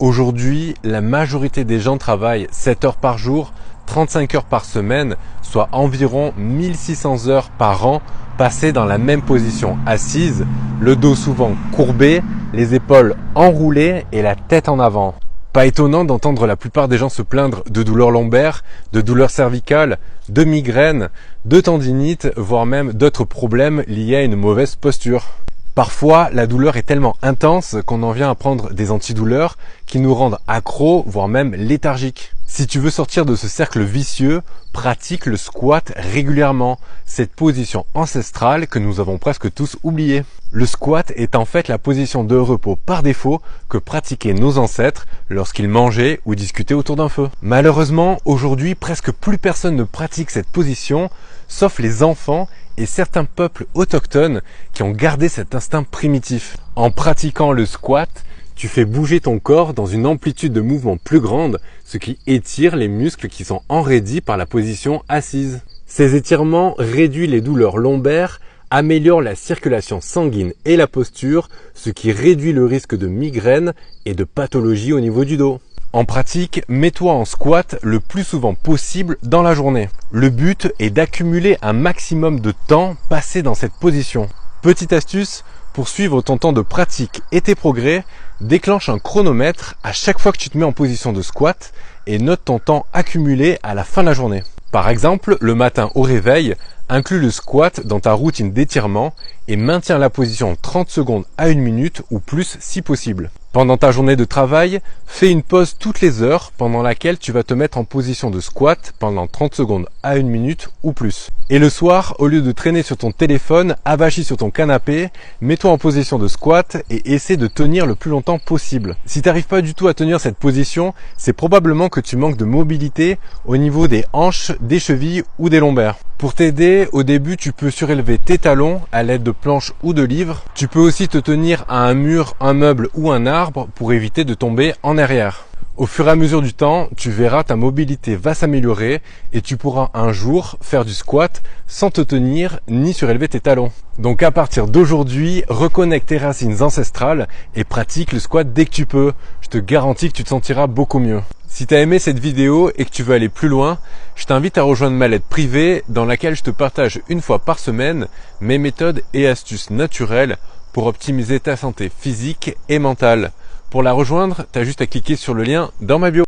Aujourd'hui, la majorité des gens travaillent 7 heures par jour, 35 heures par semaine, soit environ 1600 heures par an passées dans la même position assise, le dos souvent courbé, les épaules enroulées et la tête en avant. Pas étonnant d'entendre la plupart des gens se plaindre de douleurs lombaires, de douleurs cervicales, de migraines, de tendinites, voire même d'autres problèmes liés à une mauvaise posture. Parfois, la douleur est tellement intense qu'on en vient à prendre des antidouleurs qui nous rendent accros, voire même léthargiques. Si tu veux sortir de ce cercle vicieux, pratique le squat régulièrement, cette position ancestrale que nous avons presque tous oubliée. Le squat est en fait la position de repos par défaut que pratiquaient nos ancêtres lorsqu'ils mangeaient ou discutaient autour d'un feu. Malheureusement, aujourd'hui, presque plus personne ne pratique cette position, sauf les enfants et certains peuples autochtones qui ont gardé cet instinct primitif. En pratiquant le squat, tu fais bouger ton corps dans une amplitude de mouvement plus grande, ce qui étire les muscles qui sont enraidis par la position assise. Ces étirements réduisent les douleurs lombaires, améliorent la circulation sanguine et la posture, ce qui réduit le risque de migraine et de pathologie au niveau du dos. En pratique, mets-toi en squat le plus souvent possible dans la journée. Le but est d'accumuler un maximum de temps passé dans cette position. Petite astuce, pour suivre ton temps de pratique et tes progrès, déclenche un chronomètre à chaque fois que tu te mets en position de squat et note ton temps accumulé à la fin de la journée. Par exemple, le matin au réveil, inclus le squat dans ta routine d'étirement et maintiens la position 30 secondes à 1 minute ou plus si possible. Pendant ta journée de travail, fais une pause toutes les heures pendant laquelle tu vas te mettre en position de squat pendant 30 secondes à 1 minute ou plus. Et le soir, au lieu de traîner sur ton téléphone, avachi sur ton canapé, mets-toi en position de squat et essaie de tenir le plus longtemps possible. Si tu n'arrives pas du tout à tenir cette position, c'est probablement que tu manques de mobilité au niveau des hanches, des chevilles ou des lombaires. Pour t'aider, au début, tu peux surélever tes talons à l'aide de planches ou de livres. Tu peux aussi te tenir à un mur, un meuble ou un arbre pour éviter de tomber en arrière. Au fur et à mesure du temps, tu verras ta mobilité va s'améliorer et tu pourras un jour faire du squat sans te tenir ni surélever tes talons. Donc à partir d'aujourd'hui, reconnecte tes racines ancestrales et pratique le squat dès que tu peux. Je te garantis que tu te sentiras beaucoup mieux. Si tu as aimé cette vidéo et que tu veux aller plus loin, je t'invite à rejoindre ma lettre privée dans laquelle je te partage une fois par semaine mes méthodes et astuces naturelles pour optimiser ta santé physique et mentale. Pour la rejoindre, tu as juste à cliquer sur le lien dans ma bio.